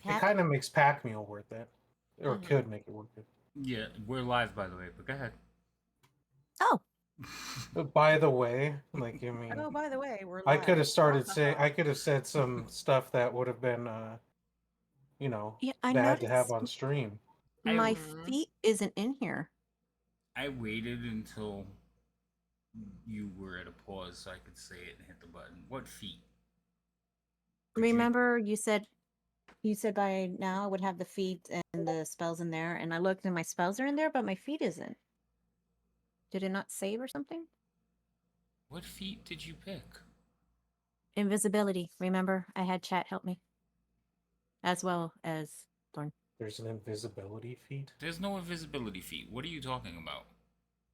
It kind of makes pack meal worth it, or could make it worth it. Yeah, we're live, by the way, but go ahead. Oh. But by the way, like, I mean, Oh, by the way, we're live. I could have started saying, I could have said some stuff that would have been, you know, bad to have on stream. My feet isn't in here. I waited until you were at a pause so I could say it and hit the button. What feet? Remember, you said by now I would have the feet and the spells in there, and I looked and my spells are in there, but my feet isn't. Did it not save or something? What feet did you pick? Invisibility. Remember, I had chat help me. As well as Thorn. There's an invisibility feat? There's no invisibility feat. What are you talking about?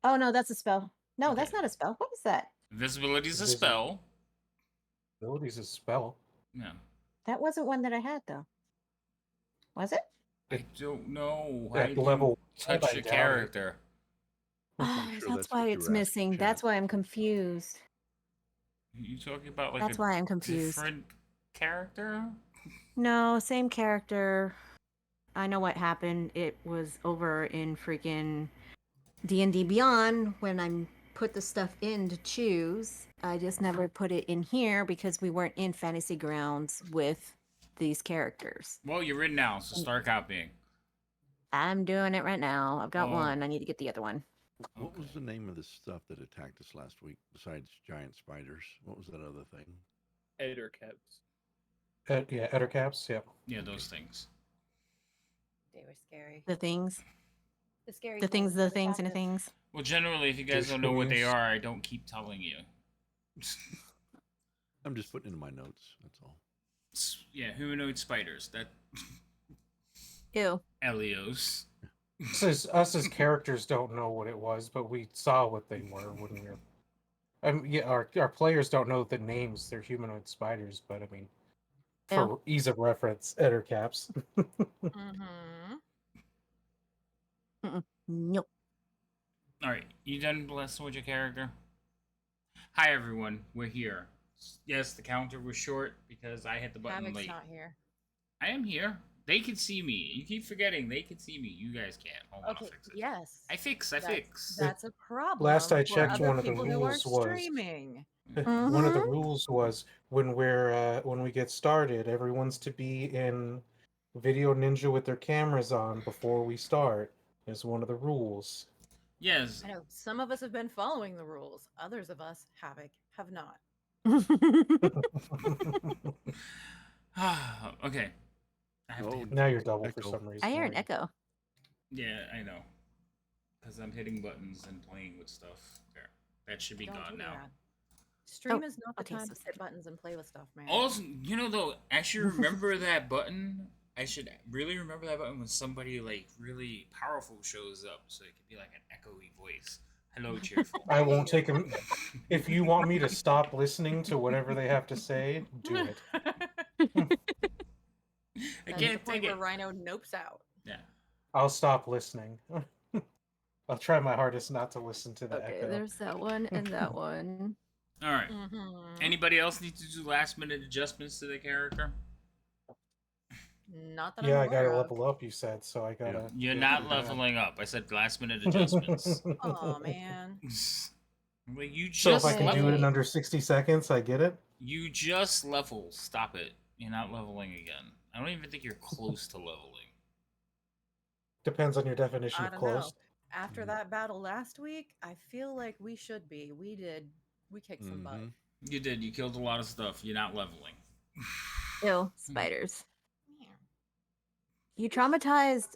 Oh, no, that's a spell. No, that's not a spell. What is that? Invisibility is a spell. Invisibility is a spell. Yeah. That wasn't one that I had, though. Was it? I don't know. At I level touch I a doubt character. Sure that's why it's missing. That's why I'm confused. You talking about like That's why I'm confused. Different character? No, same character. I know what happened. It was over in freaking D&D Beyond when I put the stuff in to choose. I just never put it in here because we weren't in Fantasy Grounds with these characters. Well, you're in now, so start copying. I'm doing it right now. I've got one. I need to get the other one. What was the name of the stuff that attacked us last week besides giant spiders? What was that other thing? Ettercaps. Yeah, ettercaps, yeah. Yeah, those things. They were scary. The things. The scary The things, and the things. Well, generally, if you guys don't know what they are, I don't keep telling you. I'm just putting it in my notes. That's all. Yeah, humanoid spiders. That. Ew. Elios. Us as characters don't know what it was, but we saw what they were when we were. Yeah, our players don't know the names. They're humanoid spiders, but I mean, for ease of reference, ettercaps. Nope. All right, you done blessing with your character? Hi everyone, we're here. Yes, the counter was short because I hit the button Havoc's late. not here. I am here. They can see me. You keep forgetting they can see me. You guys can't. Hold on, I'll fix it. Yes. I fix. That's a problem. Last I for checked, other one of the people who are rules was streaming. one of the rules was when we get started, everyone's to be in Video Ninja with their cameras on before we start. Is one of the rules. Yes. I know some of us have been following the rules. Others of us, Havoc, have not. Okay. Now you're double for some reason. I hear an echo. Yeah, I know. Because I'm hitting buttons and playing with stuff. There. That should be gone now. Stream is not the time to hit buttons and play with stuff, man. Also, you know, though, I should remember that button. I should really remember that button when somebody, like, really powerful shows up. So it could be like an echoey voice. Hello, cheerful. I won't take them. If you want me to stop listening to whatever they have to say, do it. I can't take take it. it. Rhino nopes out. Yeah. I'll stop listening. I'll try my hardest not to listen to the Okay, echo. there's that one and that one. All right. Anybody else need to do last-minute adjustments to their character? Not that Yeah, I'm I gotta aware of. level up. You said so. I gotta. You're not leveling up. I said last-minute adjustments. Oh man. Well, you just So if I can do it in leveled. under 60 seconds, I get it. You just leveled. Stop it. You're not leveling again. I don't even think you're close to leveling. Depends on your definition I of don't close. know. After that battle last week, I feel like we should be. We kicked some butt. You did. You killed a lot of stuff. You're not leveling. Ew, spiders. You traumatized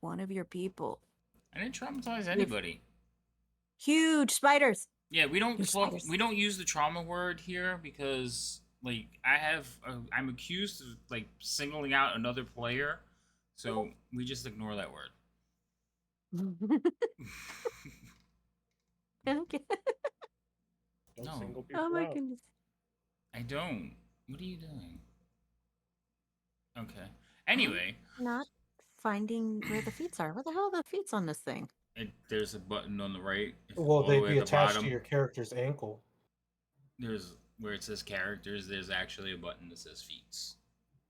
one of your people. I didn't traumatize anybody. Huge spiders. Yeah, we don't Huge spiders. we don't use the trauma word here because like I'm accused of like singling out another player, so we just ignore that word. Okay. No. Oh my goodness. I don't. What are you doing? Okay. Anyway, Not finding where the feet are. Where the hell are the feet on this thing? there's a button on the right. Well, all the they'd way be at the attached bottom. to your character's ankle. There's where it says characters. There's actually a button that says feats.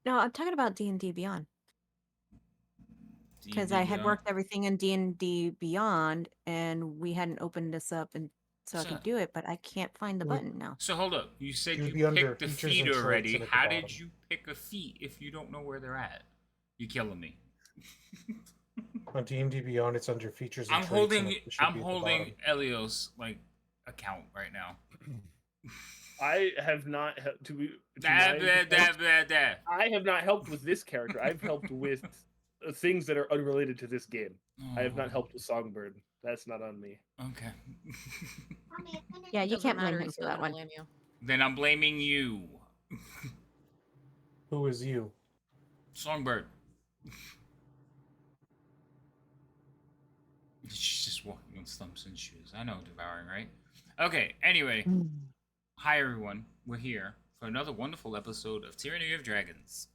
No, I'm talking about D&D Beyond. Because D&D I had Beyond. worked everything in D&D Beyond, and we hadn't opened this up and so I could do it, but I can't find the We- button now. So hold up. You said You'd you be under picked the features feet and traits already. and at the How bottom. did you pick a feat if you don't know where they're at? You killing me. On D&D Beyond, it's under features and I'm traits. holding. And it should I'm be at the holding bottom. Elios account right now. I have not helped to Da, my da, da, defense, da, da. I have not helped with this character. I've helped with things that are unrelated to this game. I have not helped with Songbird. That's not on me. Okay. Yeah, you Doesn't can't blame matter, him he's for still that gonna one. blame you. Then I'm blaming you, Who is you? Songbird. She's just walking on stumps and shoes. I know, devouring, right? Okay. Anyway, hi everyone. We're here for another wonderful episode of Tyranny of Dragons.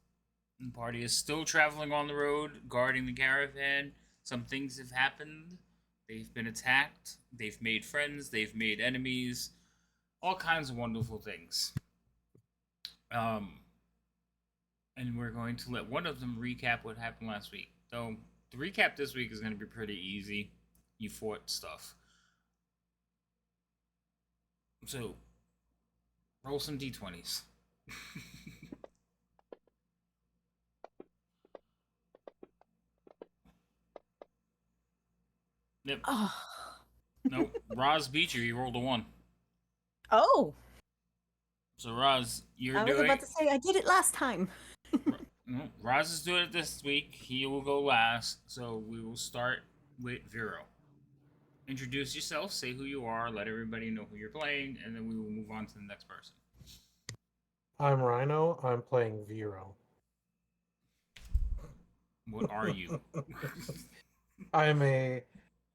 The party is still traveling on the road, guarding the caravan. Some things have happened. They've been attacked. They've made friends. They've made enemies. All kinds of wonderful things. And we're going to let one of them recap what happened last week. Though the recap this week is going to be pretty easy. You fought stuff. So, roll some d20s. Yep. Oh. Nope. Roz beat you. He rolled a 1. Oh, So, Roz, you're I was doing... about to say I did it last time. No, Roz is doing it this week. He will go last. So, we will start with Vero. Introduce yourself, say who you are, let everybody know who you're playing, and then we will move on to the next person. I'm Rhino. I'm playing Vero. What are you? I'm a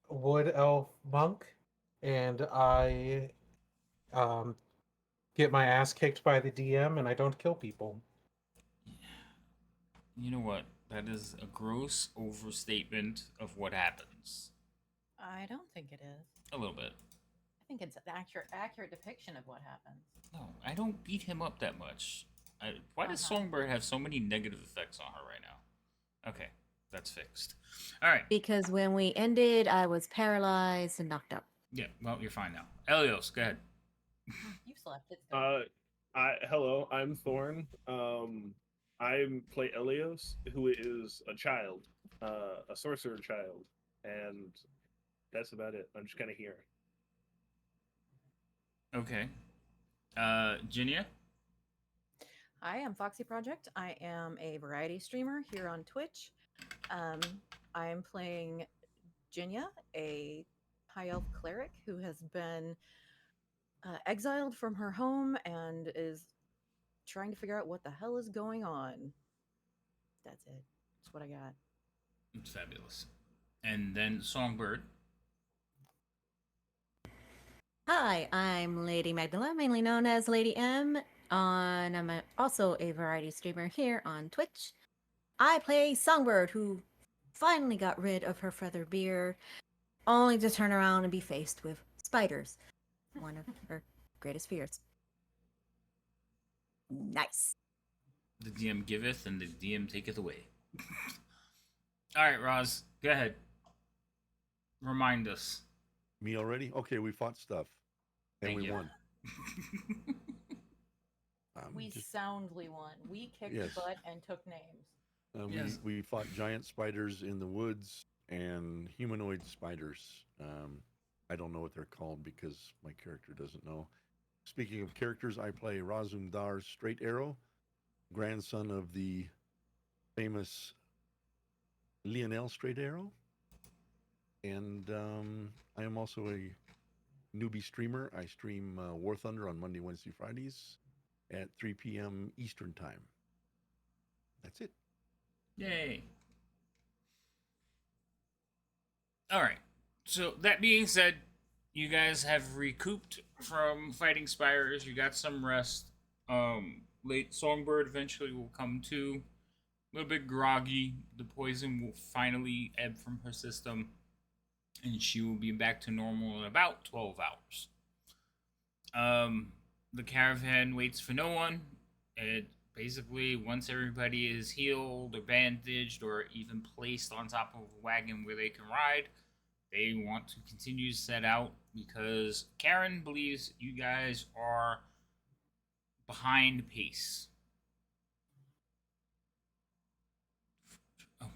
wood elf monk, and I get my ass kicked by the DM, and I don't kill people. You know what? That is a gross overstatement of what happens. I don't think it is. A little bit. I think it's an accurate depiction of what happens. No, I don't beat him up that much. Why does Uh-huh. Songbird have so many negative effects on her right now? Okay, that's fixed. All right. Because when we ended, I was paralyzed and knocked out. Yeah, well, you're fine now. Elios, go ahead. You slept. It's good. Hello, I'm Thorn. I play Elios, who is a child, a sorcerer child, and that's about it. I'm just kind of here. Okay. Jinia? I am Foxy Project. I am a variety streamer here on Twitch. I am playing Jinya, a high elf cleric who has been exiled from her home and is trying to figure out what the hell is going on. That's it. That's what I got. It's fabulous. And then Songbird. Hi, I'm Lady Magdala, mainly known as Lady M. I'm also a variety streamer here on Twitch. I play Songbird, who finally got rid of her feather beard, only to turn around and be faced with spiders, one of her greatest fears. Nice. The DM giveth and the DM taketh away. All right, Roz, go ahead. Remind us. Me already? Okay, we fought stuff. And Thank we you. won. We soundly won. We kicked Yes. butt and took names. Yes. We fought giant spiders in the woods and humanoid spiders. I don't know what they're called because my character doesn't know. Speaking of characters, I play Razum Dar's Straight Arrow, grandson of the famous Lionel Straight Arrow. And I am also a newbie streamer. I stream War Thunder on Monday, Wednesday, Fridays at 3 p.m. Eastern Time. That's it. Yay. All right. So that being said, you guys have recouped from fighting spiders. You got some rest. Late Songbird eventually will come to. A little bit groggy. The poison will finally ebb from her system, and she will be back to normal in about 12 hours. The caravan waits for no one. basically, once everybody is healed or bandaged or even placed on top of a wagon where they can ride, they want to continue to set out because Karen believes you guys are behind pace. Oh,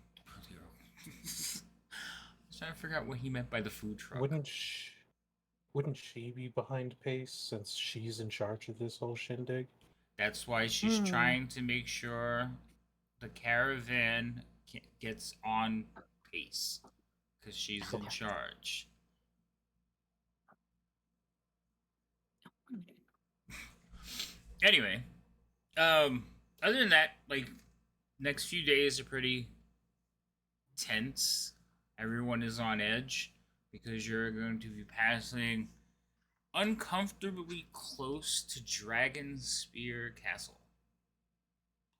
hero. I was trying to figure out what he meant by the food truck. Wouldn't she be behind pace since she's in charge of this whole shindig? That's why she's trying to make sure the caravan gets on pace because she's in charge. Anyway, other than that, like, next few days are pretty tense. Everyone is on edge because you're going to be passing uncomfortably close to Dragon Spear Castle.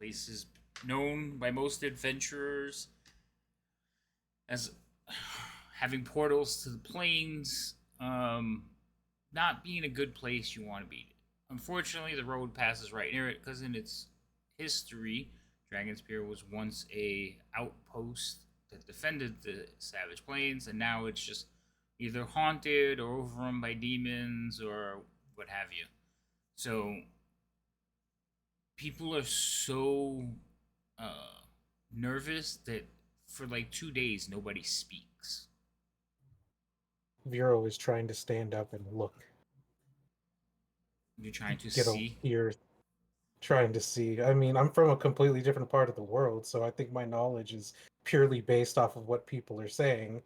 Place is known by most adventurers as having portals to the plains, not being a good place you want to be. Unfortunately, the road passes right near it because in its history, Dragonspear was once a outpost that defended the Savage Plains, and now it's just either haunted or overrun by demons or what have you. So people are so nervous that for like 2 days nobody speaks. Vero is trying to stand up and look. You're trying to see? Trying to see. I mean, I'm from a completely different part of the world, so I think my knowledge is purely based off of what people are saying.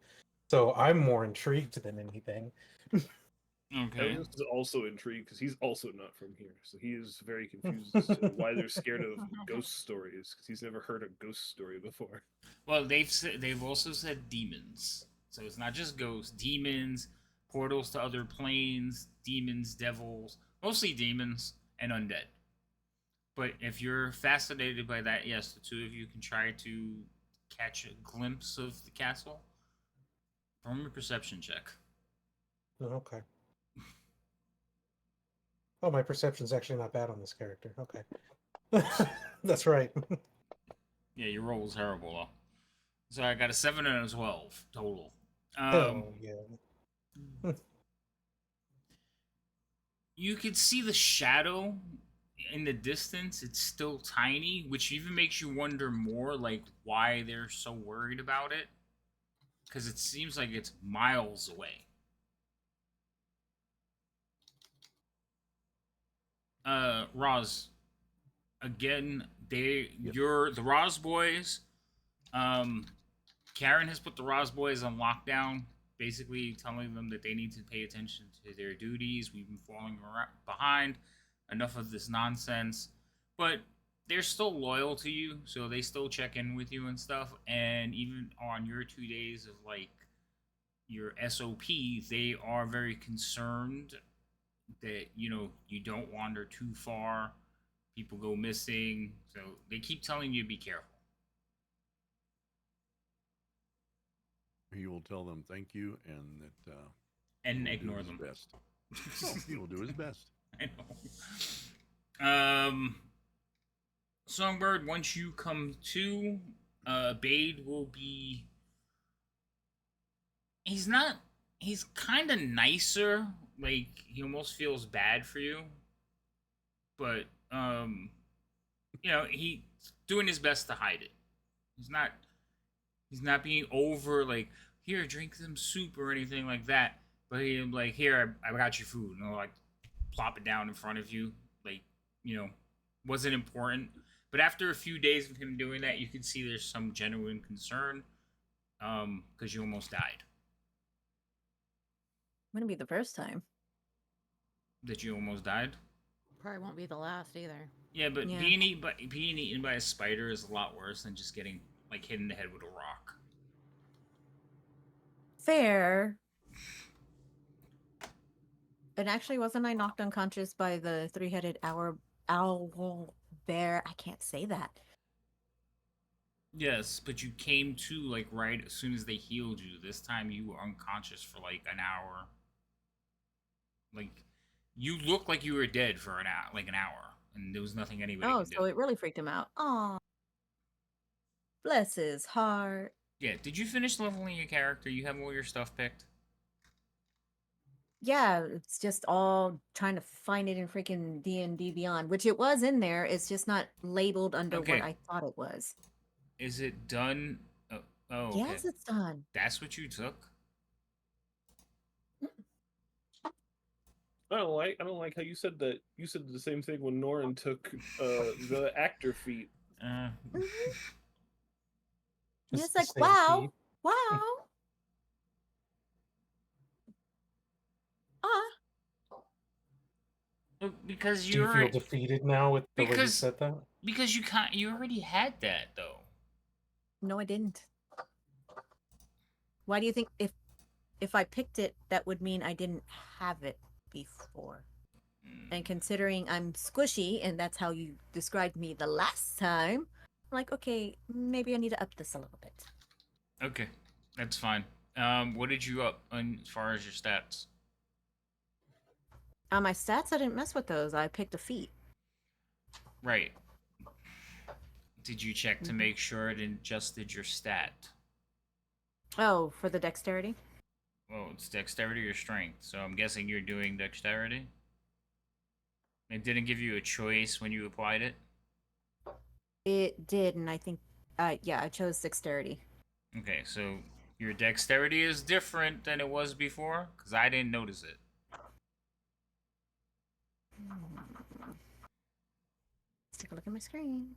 So I'm more intrigued than anything. Okay. Elias is also intrigued because he's also not from here, so he is very confused as to why they're scared of ghost stories because he's never heard a ghost story before. Well, they've also said demons, so it's not just ghosts. Demons, portals to other planes, demons, devils, mostly demons and undead. But if you're fascinated by that, yes, the two of you can try to catch a glimpse of the castle. From a perception check. Okay. Oh, my perception's actually not bad on this character. Okay. That's right. Yeah, your roll was terrible, though. So I got a 7 and a 12 total. Oh, yeah. You can see the shadow in the distance. It's still tiny, which even makes you wonder more, like, why they're so worried about it. Because it seems like it's miles away. Roz, again, you're the Roz boys. Karen has put the Roz boys on lockdown, basically telling them that they need to pay attention to their duties. We've been falling behind. Enough of this nonsense. But they're still loyal to you, so they still check in with you and stuff. And even on your 2 days of, like, your SOP, they are very concerned that, you know, you don't wander too far. People go missing. So they keep telling you to be careful. He will tell them thank you and that And he will ignore do them. his best. No, he will do his best. I know. Songbird, once you come to, Bade will be... He's kind of nicer. Like, he almost feels bad for you. But, you know, he's doing his best to hide it. He's not being over, like, here, drink some soup or anything like that. But he's like, here, I got your food. And I'll, like, plop it down in front of you. Like, you know, wasn't important. But after a few days of him doing that, you can see there's some genuine concern. Because you almost died. Wouldn't be the first time. That you almost died? Probably won't be the last either. Yeah, but Yeah. being eaten by a spider is a lot worse than just getting, like, hit in the head with a rock. Fair. And actually, wasn't I knocked unconscious by the three-headed owl bear? I can't say that. Yes, but you came to, like, right as soon as they healed you. This time you were unconscious for, like, an hour. Like, you look like you were dead for an hour. and there was nothing anybody Oh, could do. so it really freaked him out. Oh, bless his heart. Yeah, did you finish leveling your character? You have all your stuff picked? Yeah, it's just all trying to find it in freaking D&D Beyond, which it was in there. It's just not labeled under what Okay. I thought it was. Is it done? Oh, okay. Yes, it's done. That's what you took? I don't like how you said that. You said the same thing when Norin took the actor feat. Uh, And It's it's the like, same wow, feat. wow. because Do you you feel already, defeated now with the way you because said that? because you already had that though. No, I didn't. Why do you think if I picked it, that would mean I didn't have it before? And considering I'm squishy, and that's how you described me the last time, I'm like, okay, maybe I need to up this a little bit. Okay, that's fine. What did you up on as far as your stats? On my stats, I didn't mess with those. I picked a feat. Right. Did you check to make sure it adjusted your stat? Oh, for the dexterity? Well, it's dexterity or strength, so I'm guessing you're doing dexterity? It didn't give you a choice when you applied it? It did, and I think, yeah, I chose dexterity. Okay, so your dexterity is different than it was before? Because I didn't notice it. Let's take a look at my screen.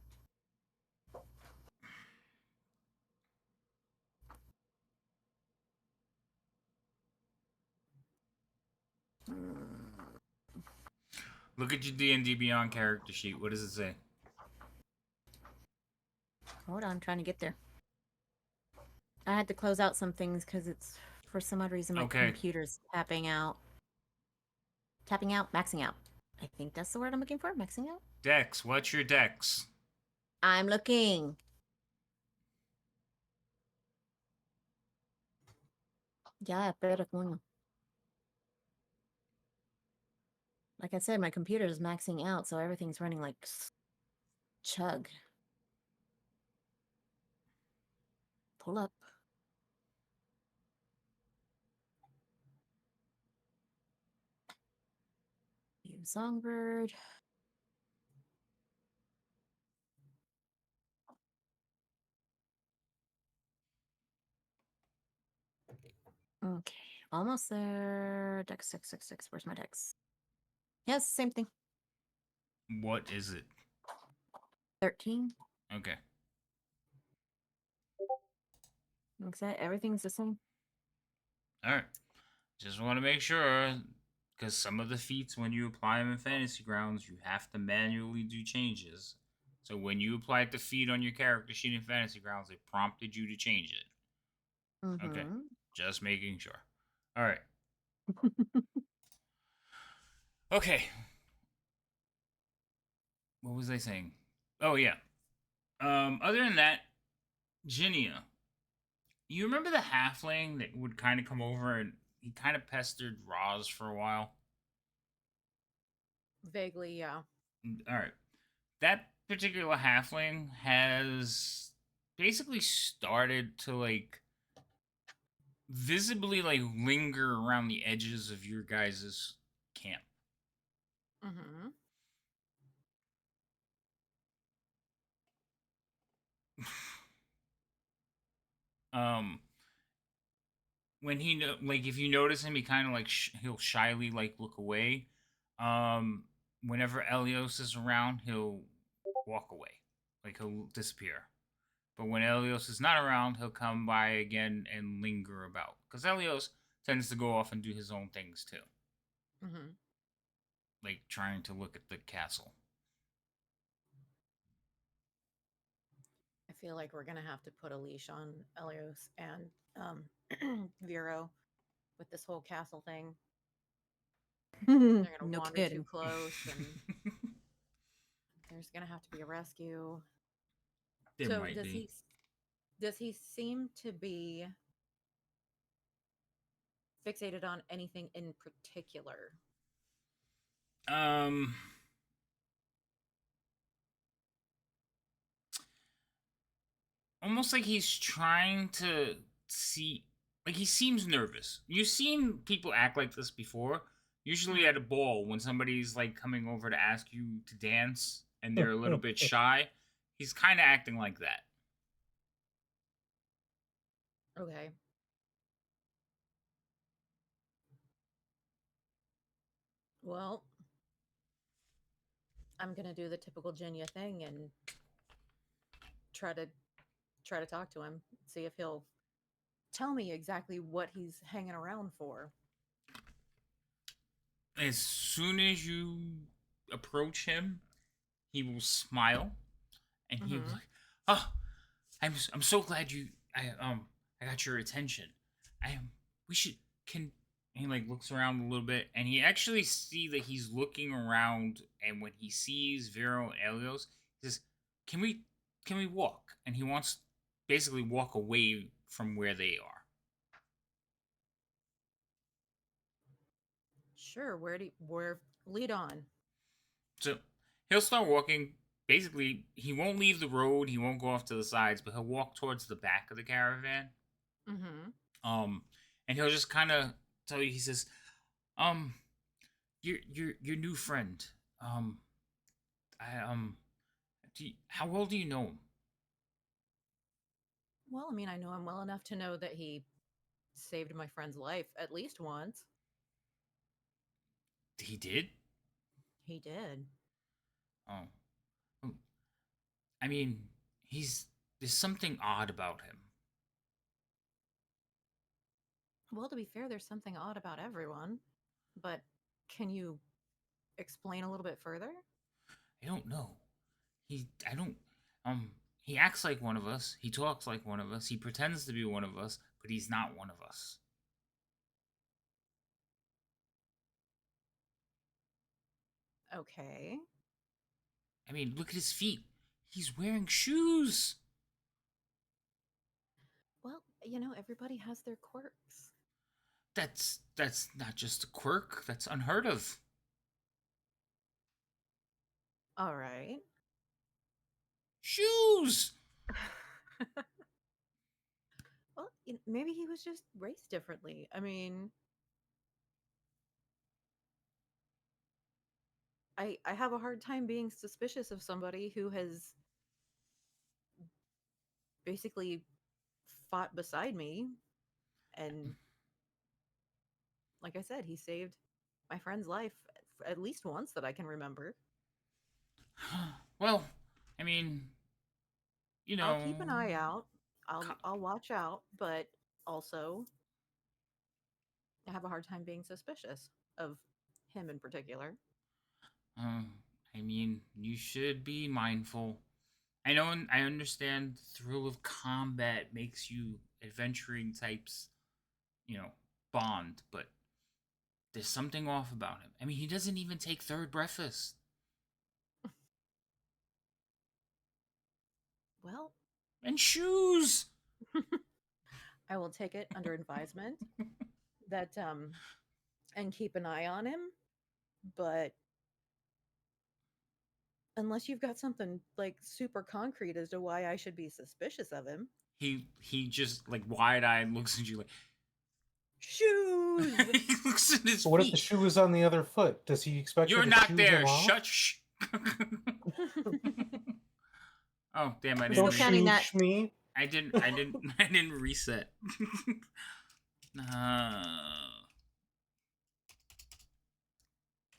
Look at your D&D Beyond character sheet. What does it say? Hold on, I'm trying to get there. I had to close out some things because it's, for some odd reason, my Okay. computer's tapping out. Tapping out? Maxing out. I think that's the word I'm looking for. Maxing out? Dex. What's your dex? I'm looking. Yeah, pero coño. Like I said, my computer is maxing out, so everything's running like chug. Pull up. View Songbird. Okay, almost there. Dex 666. Where's my dex? Yes, same thing. What is it? 13. Okay. Looks like everything's the same. Alright. Just want to make sure, because some of the feats, when you apply them in Fantasy Grounds, you have to manually do changes. So when you applied the feat on your character sheet in Fantasy Grounds, it prompted you to change it. Mm-hmm. Okay. Just making sure. Alright. Okay. What was I saying? Oh, yeah. Other than that, Ginia. You remember the halfling that would kind of come over and he kind of pestered Roz for a while? Vaguely, yeah. All right. That particular halfling has basically started to like visibly like linger around the edges of your guys' camp. Mm-hmm. um when he like if you notice him, he kind of like he'll shyly like look away. Whenever Elios is around, he'll walk away, like he'll disappear. But when Elios is not around, he'll come by again and linger about, because Elios tends to go off and do his own things too, Mm-hmm. like trying to look at the castle. I feel like we're gonna have to put a leash on Elios and Vero with this whole castle thing. They're gonna No wander kidding. too close, and there's gonna have to be a rescue. There So might be. does he seem to be fixated on anything in particular? Um, almost like he's trying to see, like he seems nervous. You've seen people act like this before. Usually at a ball, when somebody's like coming over to ask you to dance and they're a little bit shy, he's kind of acting like that. Okay. Well, I'm gonna do the typical Jinya thing and try to talk to him, see if he'll tell me exactly what he's hanging around for. As soon as you approach him, he will smile and he will Mhm. like, "Oh, I'm so glad I got your attention. We should can." And he like looks around a little bit, and he actually see that he's looking around. And when he sees Vero and Elios, he says, can we walk?" And he wants basically walk away from where they are. Sure, where lead on. So he'll start walking. Basically, he won't leave the road. He won't go off to the sides, but he'll walk towards the back of the caravan. Mhm. Um, and he'll just kind of tell you. He says, "Um, your new friend. Um, I how well do you know him?" Well, I mean, I know him well enough to know that he saved my friend's life at least once. He did. He did. Oh, Um, I mean, there's something odd about him. Well, to be fair, there's something odd about everyone, but can you explain a little bit further? I don't know. I don't. He acts like one of us. He talks like one of us. He pretends to be one of us, but he's not one of us. Okay. I mean, look at his feet. He's wearing shoes. Well, everybody has their quirks. That's not just a quirk. That's unheard of. All right. Shoes. Well, maybe he was just raised differently. I mean, I have a hard time being suspicious of somebody who has basically fought beside me, and like I said, he saved my friend's life at least once that I can remember. Well, I mean, you I'll know, keep an eye out. co- I'll watch out, but also I have a hard time being suspicious of him in particular. um, I mean, you should be mindful. I know, and I understand the thrill of combat makes you adventuring types, you know, bond, but there's something off about him. I mean, he doesn't even take third breakfast. Well, And shoes. I will take it under advisement that and keep an eye on him, but unless you've got something like super concrete as to why I should be suspicious of him. He just like wide eyed looks at you like Shoes. he looks at his So what if the feet. shoe is on the other foot? Does he expect her You're to not shoe there. him off? Shut. Shh. Oh damn! I Don't didn't. counting shoe that. me. I didn't. I didn't. I didn't reset.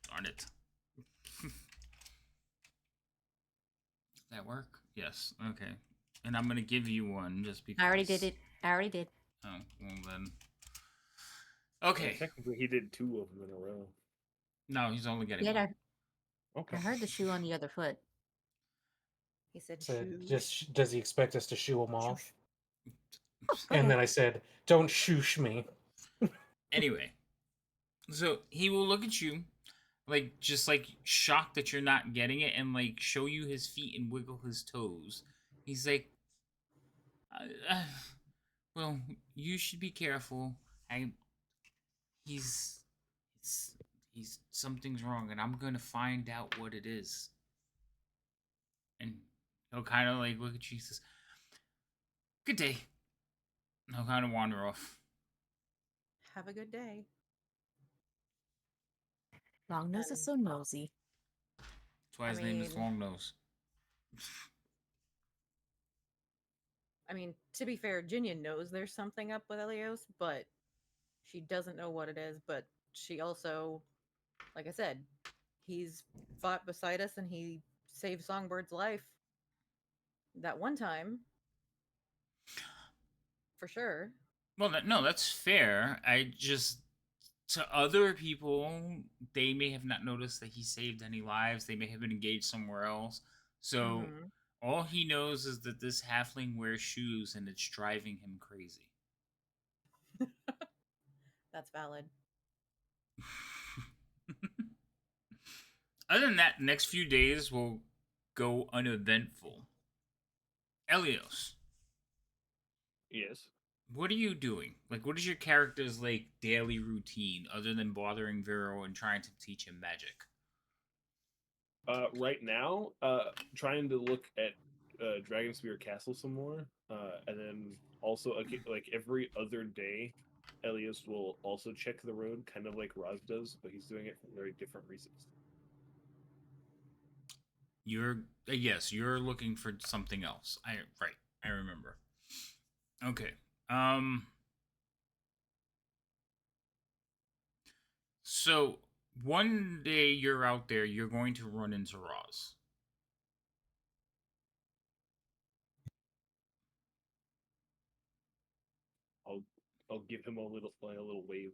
Darn it. That work? Yes. Okay. And I'm gonna give you one just because. I already did it. I already did. Oh well then. Yeah, Okay. technically, he did 2 of them in a row. No, he's only getting Yet one. I Okay. heard the shoe on the other foot. He said Said, shoes. just does he expect us to shoo him off? Go And ahead. then I said, "Don't shoosh me." Anyway, so he will look at you, like just like shocked that you're not getting it, and like show you his feet and wiggle his toes. He's like, "Well, you should be careful. I, he's, it's, he's something's wrong, and I'm gonna find out what it is." And he'll kind of like look at you. He says, Good day. I'll kind of wander off. Have a good day. Longnose is so nosy. That's why I his name is mean- Longnose. I mean, to be fair, Jinya knows there's something up with Elios, but she doesn't know what it is. But she also, like I said, he's fought beside us and he saved Songbird's life that one time. For sure. Well, no, that's fair. I just, to other people, they may have not noticed that he saved any lives. They may have been engaged somewhere else. So Mhm. all he knows is that this halfling wears shoes and it's driving him crazy. That's valid. Other than that, next few days will go uneventful. Elios, Yes. what are you doing? Like, what is your character's like daily routine other than bothering Vero and trying to teach him magic? Right now, trying to look at Dragonspear Castle some more, and then also like every other day, Elias will also check the road, kind of like Raz does, but he's doing it for very different reasons. You're yes, you're looking for something else. I remember. Okay. So one day you're out there, you're going to run into Roz. I'll give him a little wave.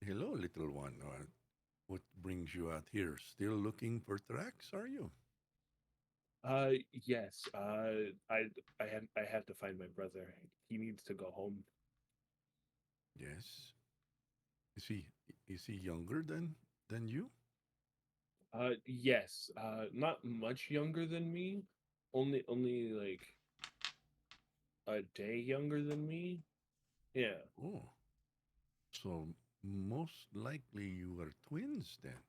Hello, little one. What brings you out here? Still looking for tracks, are you? Yes. I have to find my brother. He needs to go home. Yes. Is he younger than you? Yes. Not much younger than me. Only like a day younger than me. Yeah. Oh. So most likely you are twins then.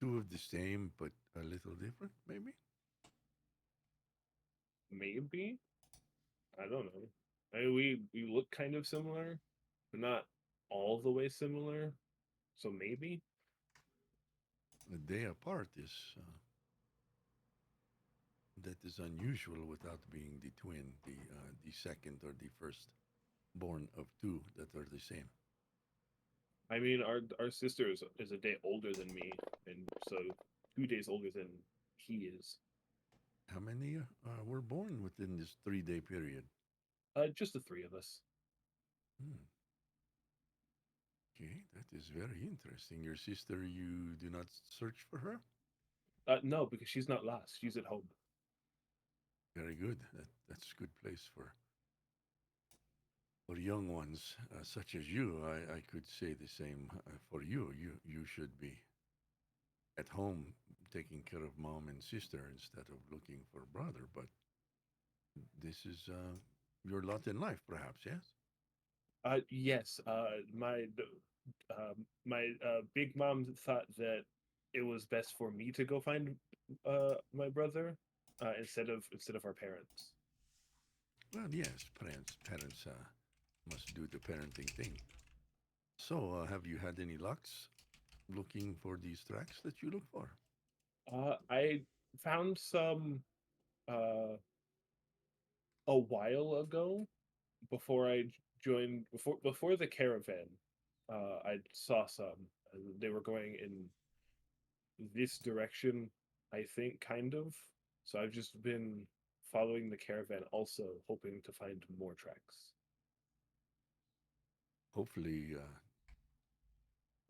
Two of the same but a little different, maybe? Maybe. I don't know. I mean, we look kind of similar, but not all the way similar. So maybe. A day apart is that is unusual without being the twin, the second or the first born of two that are the same. I mean, our sister is a day older than me, and so 2 days older than he is. How many were born within this 3 day period? Just the three of us. Hmm. Okay, that is very interesting. Your sister, you do not search for her? No, because she's not lost. She's at home. Very good. That's a good place for young ones such as you. I could say the same for you. You should be at home taking care of mom and sister instead of looking for brother. But this is your lot in life, perhaps. Yes. Yes. My big mom thought that it was best for me to go find my brother instead of our parents. Well, yes. Parents must do the parenting thing. So, have you had any lucks looking for these tracks that you look for? I found some uh, a while ago before I joined before the caravan. I saw some. They were going in this direction, I think, kind of. So I've just been following the caravan, also hoping to find more tracks. Hopefully,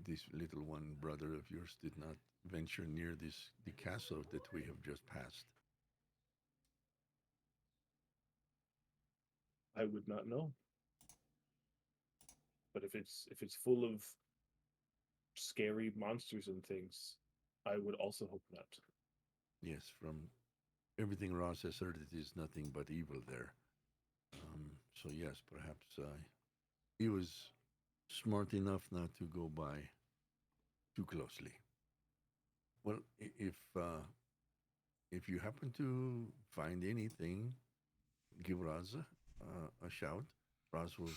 this little one brother of yours did not venture near the castle that we have just passed. I would not know, but if it's full of scary monsters and things, I would also hope not. Yes, from everything Ross has heard, it is nothing but evil there. So yes, perhaps he was smart enough not to go by too closely. Well, if you happen to find anything, give Raz a shout. Raz will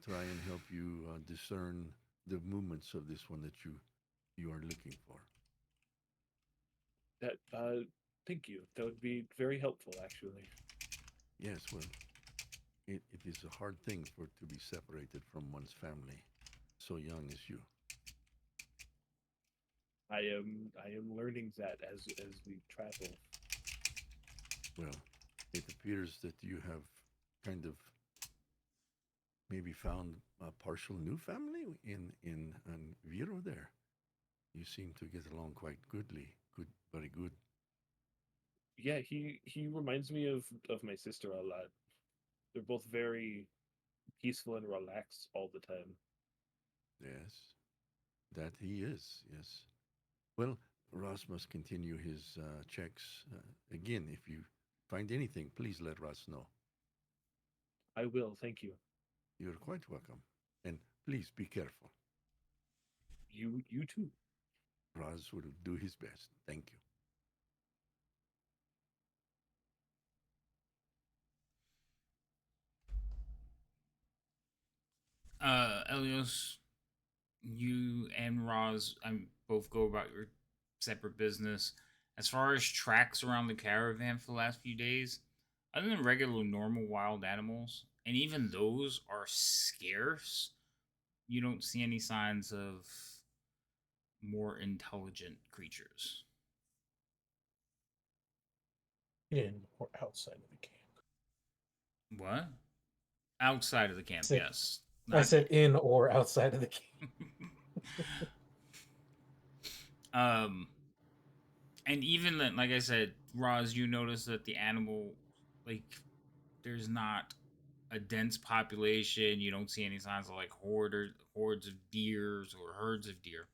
try and help you discern the movements of this one that you are looking for. That thank you. That would be very helpful, actually. Yes, well, it is a hard thing for to be separated from one's family, so young as you. I am learning that as we travel. Well, it appears that you have kind of maybe found a partial new family in Viro there. You seem to get along quite goodly. Good, very good. Yeah, he reminds me of my sister a lot. They're both very peaceful and relaxed all the time. Yes, that he is. Yes. Well, Ross must continue his checks. Again, if you find anything, please let Ross know. I will, thank you. You're quite welcome. And please be careful. You too. Ross will do his best. Thank you. Elios, you and Roz, both go about your separate business. As far as tracks around the caravan for the last few days, other than regular normal wild animals, and even those are scarce, you don't see any signs of more intelligent creatures. In or outside of the camp. What? Outside of the camp, Say- yes. I said in or outside of the camp. And even then, like I said, Roz, you notice that the animal, like, there's not a dense population. You don't see any signs of like hordes of deers or herds of deer,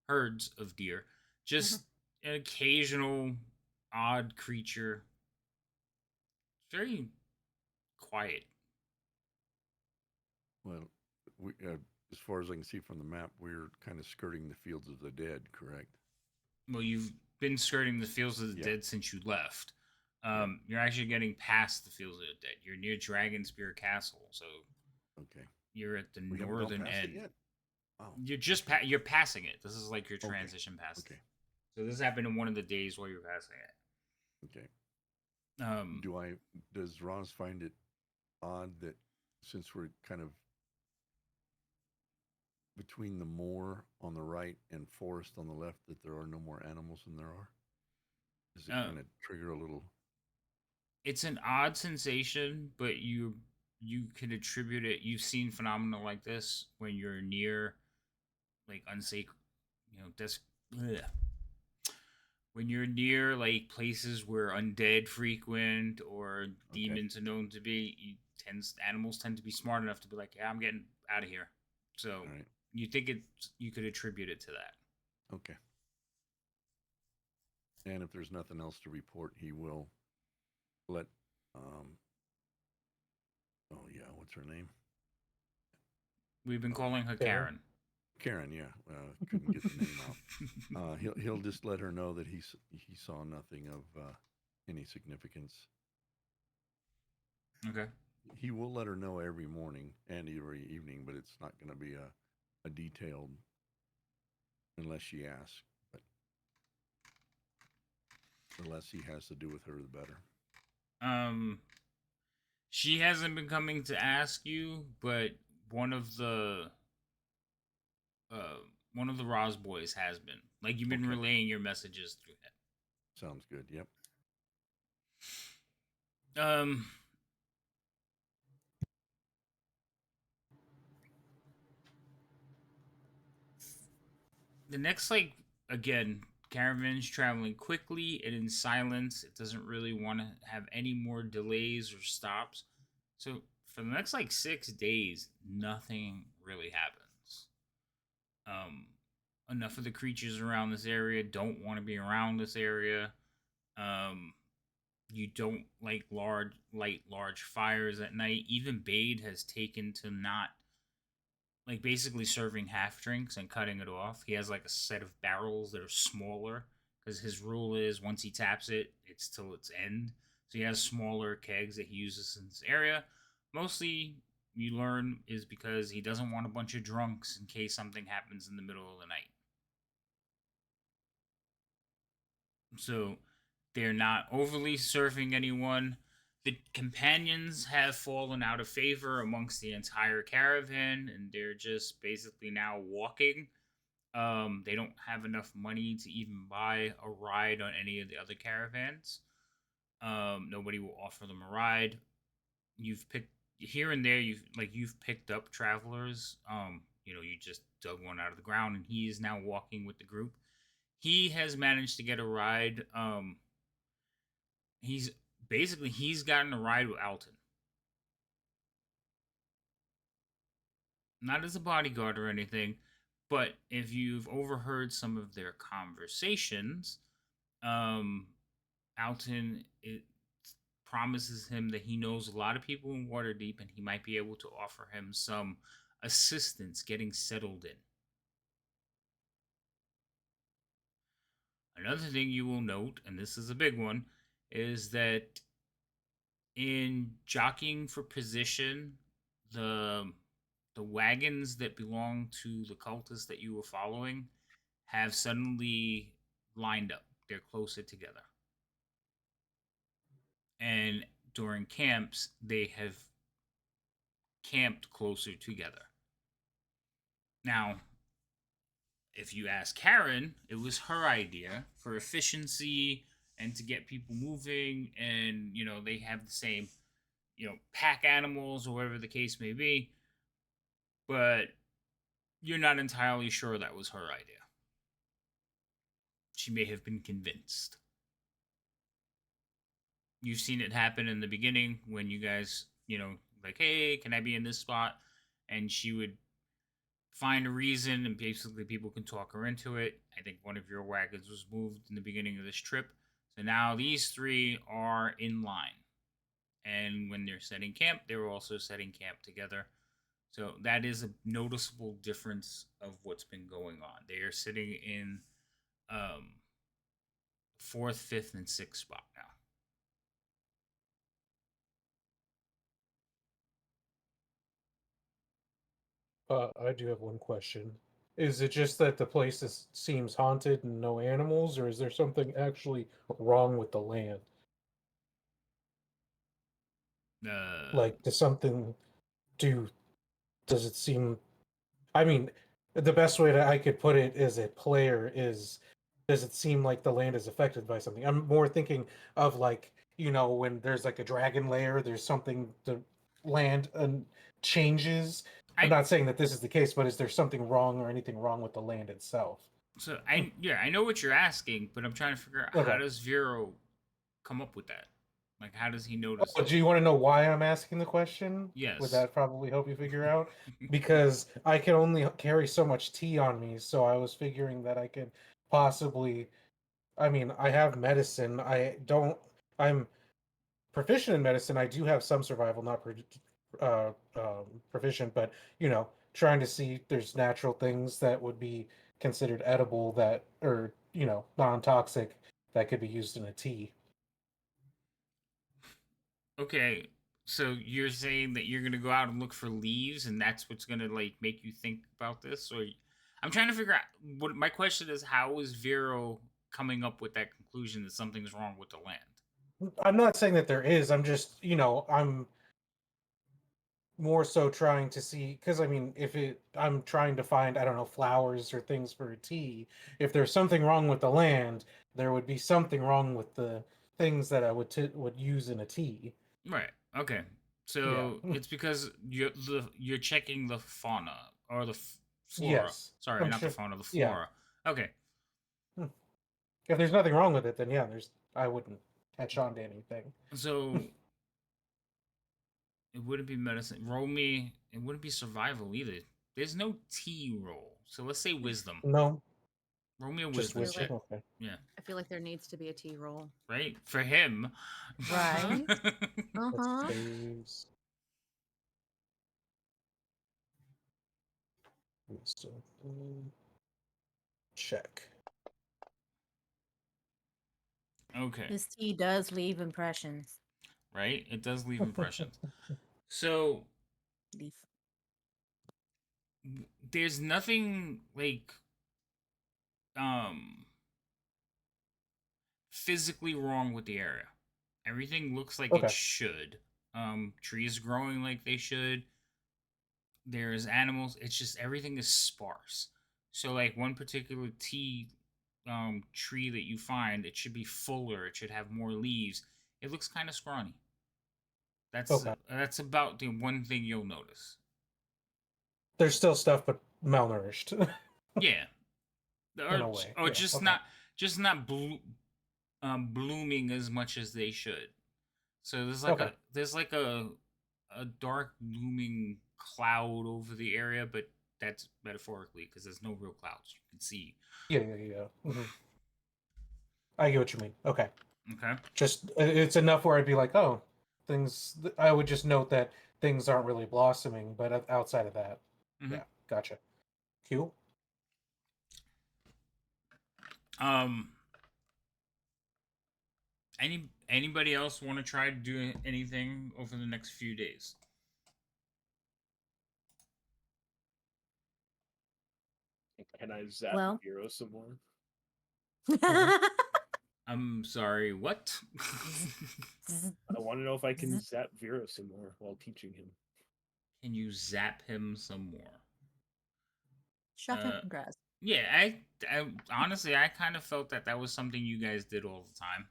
herds of deer. Just an occasional odd creature. Very quiet. Well, as far as I can see from the map, we're kind of skirting the fields of the dead, correct? Well, you've been skirting the fields of the dead since you left. You're actually getting past the fields of the dead. You're near Dragonspear Castle, so okay, you're at the we northern haven't gone past end. it yet? Oh, You're just you're passing it. This is like your transition past okay, it. So this happened in one of the days while you're passing it. okay. Does Roz find it odd that since we're kind of between the moor on the right and forest on the left, that there are no more animals than there are? Does it kind of trigger a little? It's an odd sensation, but you can attribute it. You've seen phenomena like this when you're near like unsacred, bleh. When you're near like places where undead frequent or demons are known to be. Animals tend to be smart enough to be like, yeah, I'm getting out of here. So you think you could attribute it to that. Okay. And if there's nothing else to report, he will let what's her name? We've been calling her Karen. Karen, yeah. Couldn't get the name out. He'll just let her know that he saw nothing of any significance. Okay. He will let her know every morning and every evening, but it's not going to be a detailed unless she asks. But the less he has to do with her, the better. She hasn't been coming to ask you, but one of the Roz boys has been. Like you've been relaying your messages through him. Sounds good. Yep. The next, again, caravan's traveling quickly and in silence. It doesn't really want to have any more delays or stops. So for the next 6 days, nothing really happens. Enough of the creatures around this area don't want to be around this area. You don't light large fires at night. Even Bade has taken to not basically serving half drinks and cutting it off. He has a set of barrels that are smaller because his rule is once he taps it, it's till its end. So he has smaller kegs that he uses in this area. Mostly, you learn, is because he doesn't want a bunch of drunks in case something happens in the middle of the night. So they're not overly serving anyone. The companions have fallen out of favor amongst the entire caravan, and they're just basically now walking. They don't have enough money to even buy a ride on any of the other caravans. Nobody will offer them a ride. You've picked here and there. You've picked up travelers. You just dug one out of the ground, and he is now walking with the group. He has managed to get a ride. He's gotten a ride with Alton. Not as a bodyguard or anything, but if you've overheard some of their conversations, Alton promises him that he knows a lot of people in Waterdeep and he might be able to offer him some assistance getting settled in. Another thing you will note, and this is a big one, is that in jockeying for position, the wagons that belong to the cultists that you were following have suddenly lined up. They're closer together. And during camps, they have camped closer together. Now, if you ask Karen, it was her idea for efficiency and to get people moving, and they have the same pack animals or whatever the case may be, but you're not entirely sure that was her idea. She may have been convinced. You've seen it happen in the beginning when you guys, like, hey, can I be in this spot? And she would find a reason, and basically people can talk her into it. I think one of your wagons was moved in the beginning of this trip. So now these three are in line. And when they're setting camp, they're also setting camp together. So that is a noticeable difference of what's been going on. They are sitting in 4th, 5th, and 6th spot now. I do have one question. Is it just that the place seems haunted and no animals, or is there something actually wrong with the land? Like, does it seem, I mean, the best way that I could put it as a player is, does it seem like the land is affected by something? I'm more thinking of, like, when there's like a dragon lair, there's something, the land changes. I'm not saying that this is the case, but is there something wrong or anything wrong with the land itself? So I know what you're asking, but I'm trying to figure out how does Vero come up with that? Like, how does he notice? Oh, do you want to know why I'm asking the question? Yes. Would that probably help you figure out? Because I can only carry so much tea on me, so I was figuring that I could possibly. I mean, I have medicine. I'm proficient in medicine. I do have some survival, not proficient, but trying to see if there's natural things that would be considered edible that, or non-toxic, that could be used in a tea. Okay, so you're saying that you're gonna go out and look for leaves, and that's what's gonna make you think about this? Or I'm trying to figure out what my question is. How is Vero coming up with that conclusion that something's wrong with the land? I'm not saying that there is. I'm just, I'm more so trying to see, because I mean, I'm trying to find, I don't know, flowers or things for a tea. If there's something wrong with the land, there would be something wrong with the things that I would use in a tea. Right. Okay. So it's because you're checking the fauna or the flora. Yes. Sorry, not the fauna, the flora. Yeah. Okay. If there's nothing wrong with it, then I wouldn't catch on to anything. So it wouldn't be medicine. Roll me. It wouldn't be survival either. There's no T roll. So let's say wisdom. No. Roll me a Just wisdom check. Okay. Yeah. I feel like there needs to be a T roll. Right? For him. Right. Uh-huh. Wisdom. Check. Okay. This tea does leave impressions. Right? It does leave impressions. So Leaf. there's nothing like um physically wrong with the area. Everything looks like it Okay. should. Trees growing like they should. There's animals. It's just everything is sparse. So like one particular tea tree that you find, it should be fuller. It should have more leaves. It looks kind of scrawny. Okay. That's about the one thing you'll notice. There's still stuff, but malnourished. Yeah, In a way, or yeah, just okay. not blooming as much as they should. So there's like a dark looming cloud over the area, but that's metaphorically because there's no real clouds you can see. Yeah. I get what you mean. Okay. Okay. Just it's enough where I'd be like, oh, things. I would just note that things aren't really blossoming, but outside of that, Mm-hmm. yeah, gotcha. Cool. Um. Anybody else want to try to do anything over the next few days? Can I zap Well. Hero some more? I'm sorry. What? I want to know if I can zap Vero some more while teaching him. Can you zap him some more? Shut up and grass. Yeah, I honestly, I kind of felt that was something you guys did all the time.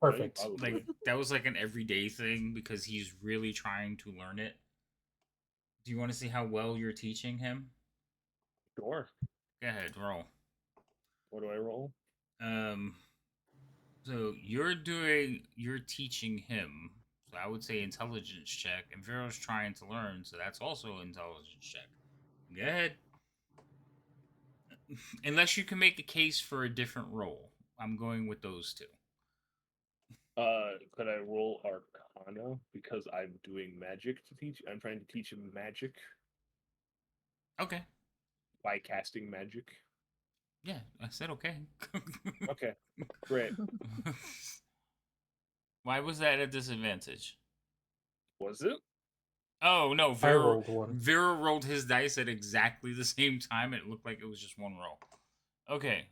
Perfect. Like that was like an everyday thing because he's really trying to learn it. Do you want to see how well you're teaching him? Sure. Go ahead, roll. What do I roll? So you're teaching him. So I would say intelligence check, and Vero's trying to learn, so that's also intelligence check. Go ahead. Unless you can make a case for a different role, I'm going with those two. Could I roll Arcana because I'm doing magic to teach? I'm trying to teach him magic Okay. by casting magic. Yeah, I said okay. Okay, great. Why was that a disadvantage? Was it? Oh no, I rolled one. Vera rolled his dice at exactly the same time. And it looked like it was just one roll. Okay.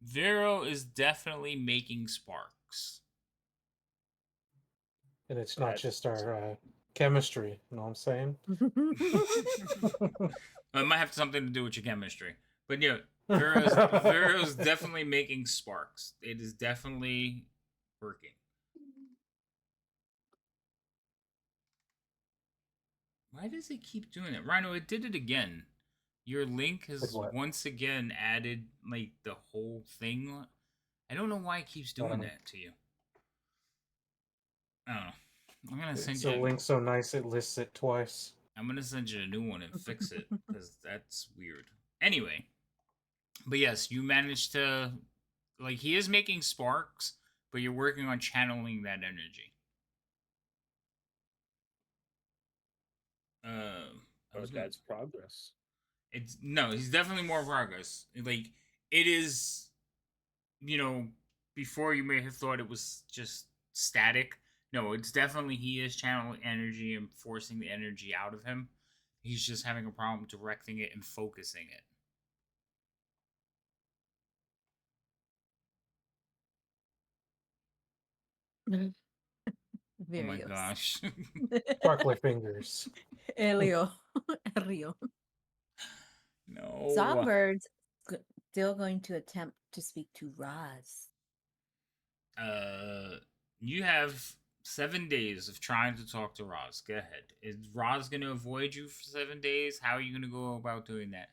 Vero is definitely making sparks. And it's not just our chemistry, you know what I'm saying? It might have something to do with your chemistry. But yeah, Vero's definitely making sparks. It is definitely working. Why does it keep doing it? Rhino, it did it again. Your link has once again added like the whole thing. I don't know why it keeps doing that to you. I don't know. I'm gonna send you a link so nice it lists it twice. I'm gonna send you a new one and fix it because that's weird. Anyway, but yes, you managed to like he is making sparks, but you're working on channeling that energy. That's progress. It's no, he's definitely more progress. Like it is, before you may have thought it was just static. No, it's definitely he is channeling energy and forcing the energy out of him. He's just having a problem directing it and focusing it. Oh my gosh. Sparkly fingers. Elio. Rio. No. Songbird's still going to attempt to speak to Roz. You have 7 days of trying to talk to Roz. Go ahead. Is Roz going to avoid you for 7 days? How are you going to go about doing that?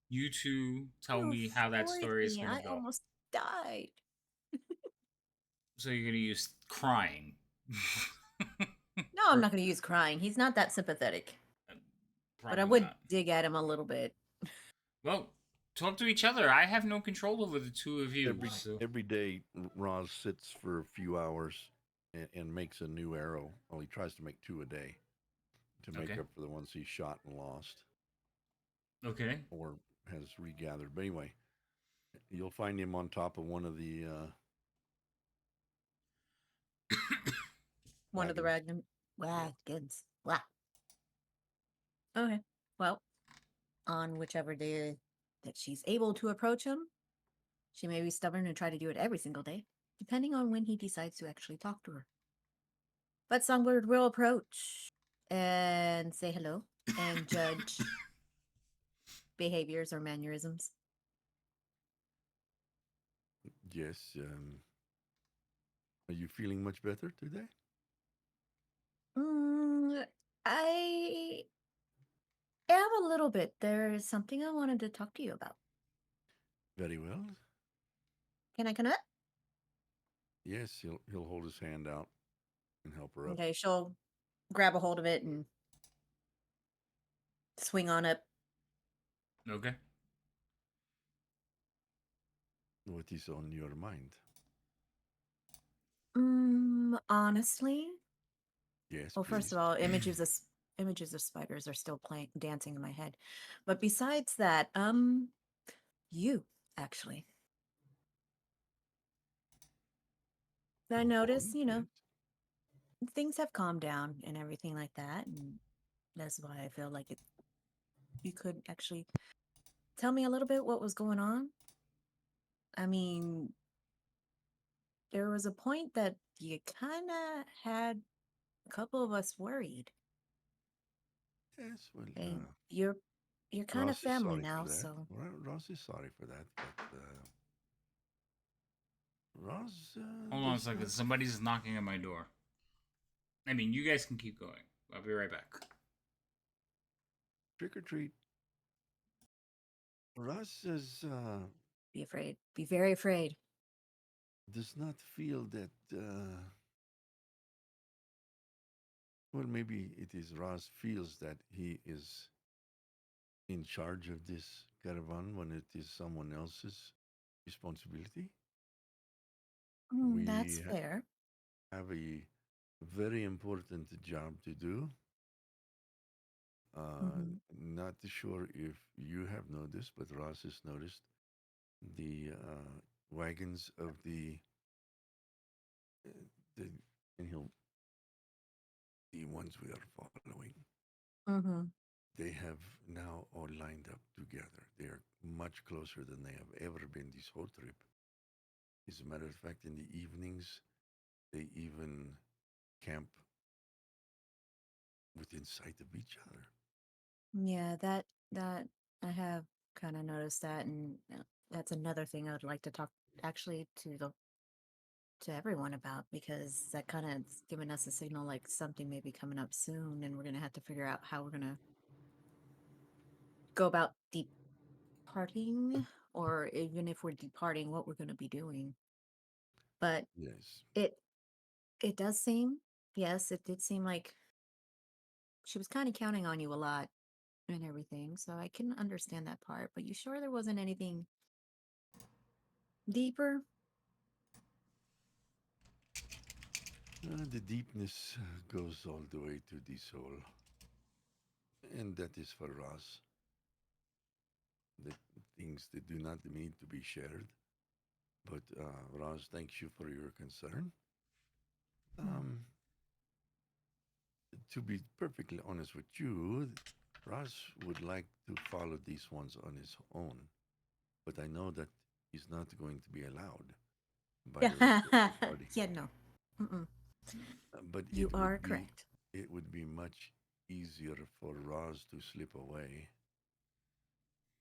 You two tell me how that story is going to go. I almost died. So you're going to use crying. No, I'm not going to use crying. He's not that sympathetic. But I would dig at him a little bit. Well, talk to each other. I have no control over the two of you. Every day, Roz sits for a few hours and makes a new arrow. Well, he tries to make 2 a day to make up for the ones he shot and lost. Okay. Or has regathered. But anyway, You'll find him on top of one of the One of the wagons. Wow. Okay. Well, on whichever day that she's able to approach him, she may be stubborn and try to do it every single day, depending on when he decides to actually talk to her. But Songbird will approach and say hello and judge behaviors or mannerisms. Yes. Are you feeling much better today? I am a little bit. There is something I wanted to talk to you about. Very well. Can I connect? Yes, he'll hold his hand out and help her up. Okay, she'll grab a hold of it and swing on up. Okay. What is on your mind? Honestly, Yes. well, first please. of all, images of spiders are still dancing in my head. But besides that, you actually. I Go notice, on, yes. things have calmed down and everything like that, and that's why I feel like you could actually tell me a little bit what was going on. I mean, there was a point that you kind of had a couple of us worried. Yes. Well, And you're kind of Ross is family sorry now, for that. so Ross is sorry for that, but Ross Hold on a does second. not Somebody's knocking at my door. I mean, you guys can keep going. I'll be right back. trick or treat. Ross be afraid. Be very afraid. does not feel that. Well, maybe it is Ross feels that he is in charge of this caravan when it is someone else's responsibility. That's We fair. have a very important job to do. Hmm. Not sure if you have noticed, but Ross has noticed the wagons of the and he'll the ones we are following. Hmm. They have now all lined up together. They are much closer than they have ever been this whole trip. As a matter of fact, in the evenings, they even camp within sight of each other. Yeah, that I have kind of noticed that, and that's another thing I would like to talk actually to everyone about, because that kind of given us a signal like something may be coming up soon, and we're gonna have to figure out how we're gonna go about departing, or even if we're departing, what we're gonna be doing. But Yes. it it does seem, yes, it did seem like she was kind of counting on you a lot and everything, so I can understand that part. But you sure there wasn't anything deeper? The deepness goes all the way to the soul, and that is for us. The things that do not need to be shared. But Roz, thanks you for your concern. Um, to be perfectly honest with you, Roz would like to follow these ones on his own, but I know that he's not going to be allowed by the rest of the party. Yeah, no. Mm-mm. But You are correct. it would be much easier for Roz to slip away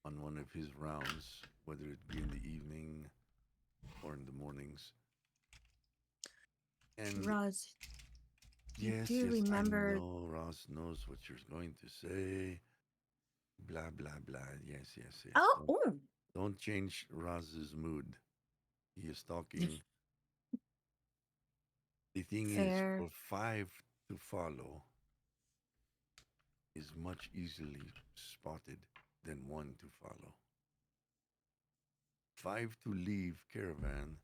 on one of his rounds, whether it be in the evening or in the mornings. And Roz, you yes, do yes, I remember. know Ross knows what you're going to say. Blah blah blah. Yes, yes, yes. Oh, ooh, Don't change Ross's mood. He is talking. The thing is, fair. for five to follow is much easily spotted than one to follow. Five to leave caravan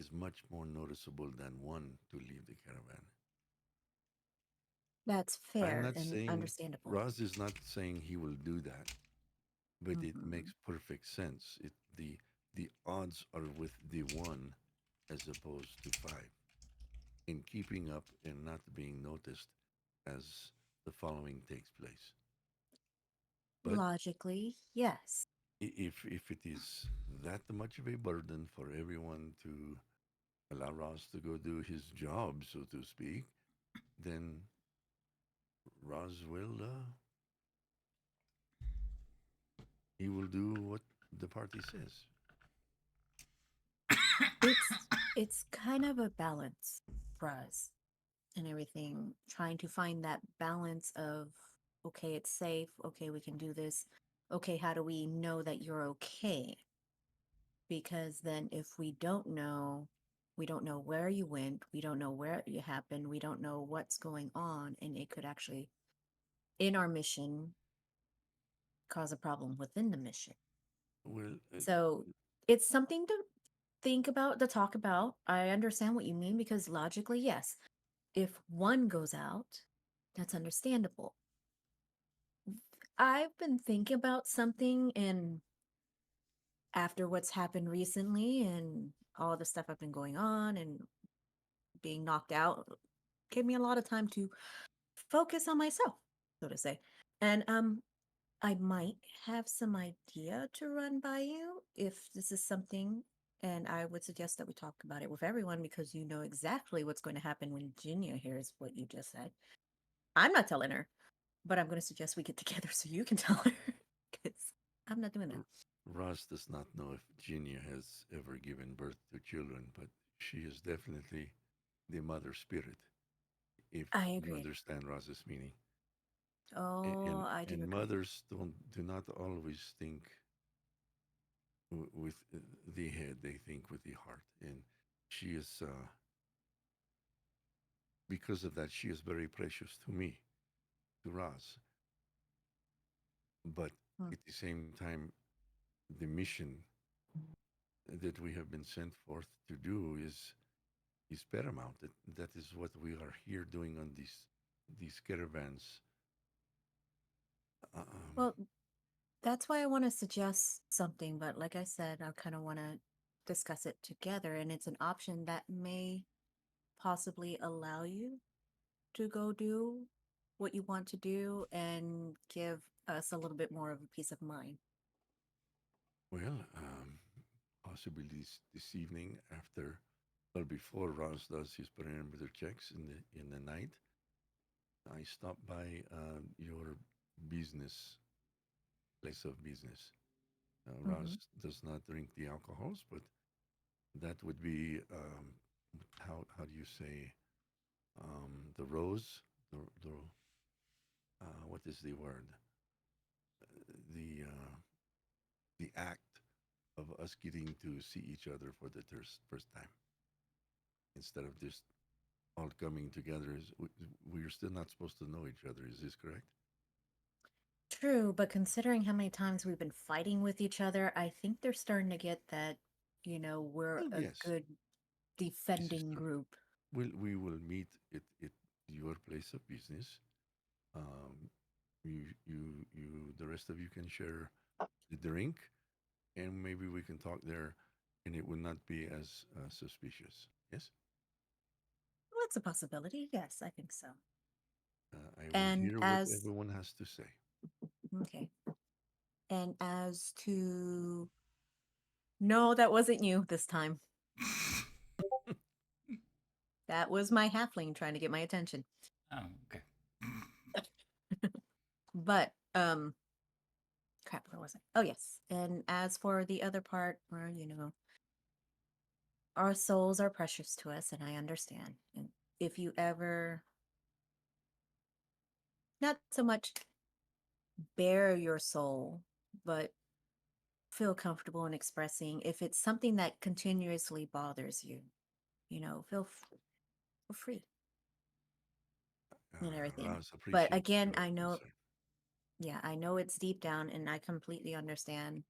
is much more noticeable than one to leave the caravan. That's I'm fair not and saying understandable. Ross is not saying he will do that, but it Hmm. makes perfect sense. The the odds are with the one as opposed to five in keeping up and not being noticed as the following takes place. But Logically, yes. if it is that much of a burden for everyone to allow Ross to go do his job, so to speak, then Ross will he will do what the party says. It's kind of a balance for us and everything, trying to find that balance of okay, it's safe, okay, we can do this. Okay, how do we know that you're okay? Because then if we don't know where you went, we don't know where it happened, we don't know what's going on, and it could actually, in our mission, cause a problem within the mission. Well, So it's something to think about, to talk about. I understand what you mean because logically, yes, if one goes out, that's understandable. I've been thinking about something, and after what's happened recently and all the stuff I've been going on and being knocked out, gave me a lot of time to focus on myself, so to say. And I might have some idea to run by you if this is something, and I would suggest that we talk about it with everyone because you know exactly what's going to happen when Jinya hears what you just said. I'm not telling her, but I'm going to suggest we get together so you can tell her because I'm not doing that. Ross does not know if Ginia has ever given birth to children, but she is definitely the mother spirit, if I you agree. understand Ross's meaning. Oh, I do And agree. mothers do not always think with the head; they think with the heart. And she is because of that, she is very precious to me, to Ross. But Hmm. at the same time, the mission that we have been sent forth to do is paramount. That is what we are here doing on these caravans. Um, Well, that's why I want to suggest something, but like I said, I kind of want to discuss it together, and it's an option that may possibly allow you to go do what you want to do and give us a little bit more of a peace of mind. well, possibly this evening after or before Ross does his perimeter checks in the night, I stop by your business place of business. Hmm. Ross does not drink the alcohols, but that would be how do you say the rose the what is the word the the act of us getting to see each other for the first time instead of just all coming together is we're still not supposed to know each other, is this correct? True, but considering how many times we've been fighting with each other, I think they're starting to get that, we're Well, a yes, good this is defending true. group. We will meet at your place of business. um, you the rest of you can share the drink, and maybe we can talk there, and it would not be as suspicious. Yes. Well, that's a possibility. Yes, I think so. I will And hear what as, everyone has to say. okay. And as to, no, that wasn't you this time. That was my halfling trying to get my attention. Oh, okay. But crap, where was I? Oh yes. And as for the other part where, our souls are precious to us and I understand. And if you ever not so much bare your soul, but feel comfortable in expressing if it's something that continuously bothers you, feel free and everything. Ross But appreciates again, your I know, concern. yeah, I know it's deep down and I completely understand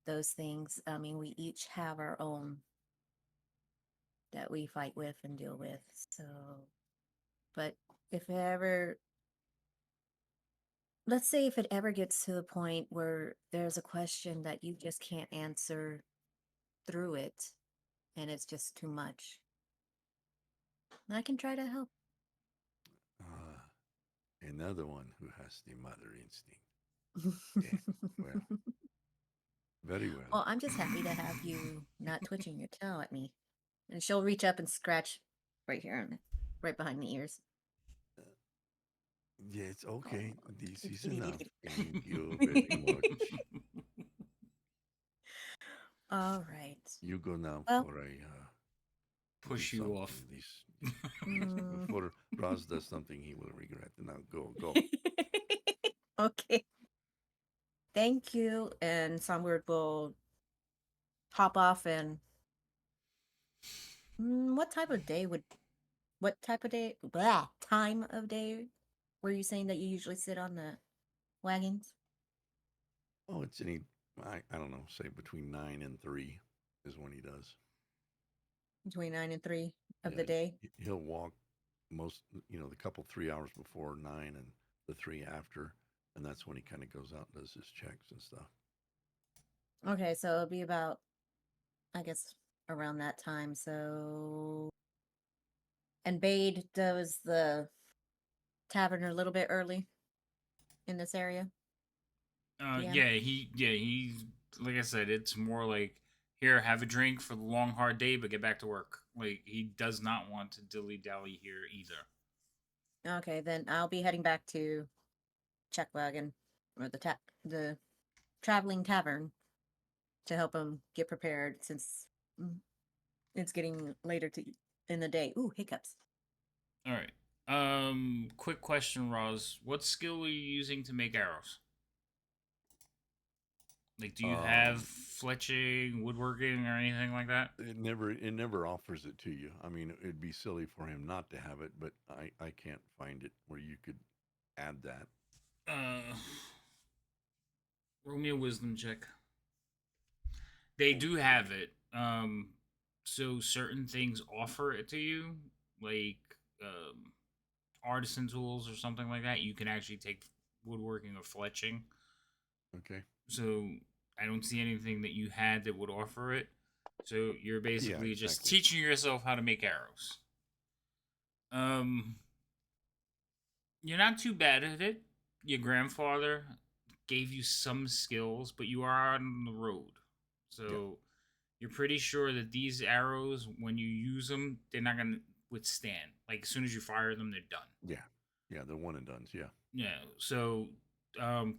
those things. I mean, we each have our own that we fight with and deal with. So, but if it ever, let's say if it ever gets to the point where there's a question that you just can't answer through it, and it's just too much. I can try to help. Another one who has the mother instinct. Yeah, well, very well. Well, I'm just happy to have you not twitching your tail at me. And she'll reach up and scratch right here, right behind the ears. Yeah, it's okay. This is Itty, enough. itty, Thank you very much. All right. You go now Well- for a Push do you something off. Mm. Before Ross does something he will regret. Now go. Okay. Thank you. And Songbird will hop off and what type of day time of day were you saying that you usually sit on the wagons? Oh, it's I don't know, say between 9 and 3 is when he does. Between 9 and 3 of Yeah, the day? He'll walk the couple 3 hours before 9 and the 3 after, and that's when he kind of goes out and does his checks and stuff. Okay, so it'll be about, I guess, around that time. So, and Bade does the tavern a little bit early in this area. Yeah, he's like I said, it's more like here, have a drink for the long hard day, but get back to work. Like he does not want to dilly dally here either. Okay, then I'll be heading back to Checkwagon or the traveling tavern to help him get prepared since it's getting later in the day. Ooh, hiccups. All right. Quick question, Roz. What skill are you using to make arrows? Like, do you have fletching, woodworking, or anything like that? It never offers it to you. I mean, it'd be silly for him not to have it, but I can't find it where you could add that. Roll me a wisdom check. They do have it. So certain things offer it to you, like artisan tools or something like that. You can actually take woodworking or fletching. Okay. So I don't see anything that you had that would offer it. So you're basically just exactly. teaching yourself how to make arrows. You're not too bad at it. Your grandfather gave you some skills, but you are on the road. So you're pretty sure that these arrows, when you use them, they're not going to withstand. Like, as soon as you fire them, they're done. Yeah, they're one and dones, yeah. Yeah, so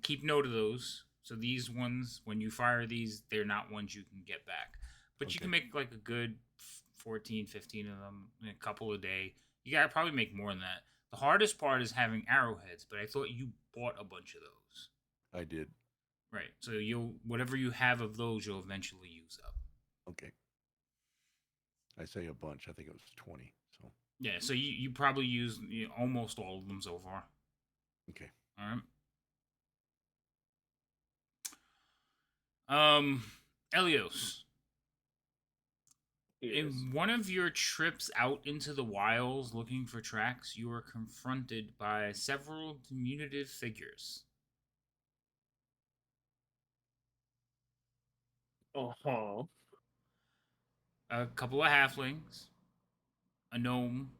keep note of those. So these ones, when you fire these, they're not ones you can get back. But you can make like a good 14, 15 of them in a couple a day. You got to probably make more than that. The hardest part is having arrowheads, but I thought you bought a bunch of those. I did. Right, so whatever you have of those, you'll eventually use up. Okay. I say a bunch. I think it was 20. So yeah, so you probably used almost all of them so far. Okay. All right. Elios. Yes. In one of your trips out into the wilds looking for tracks, you were confronted by several diminutive figures. Uh-huh. A couple of halflings, a gnome,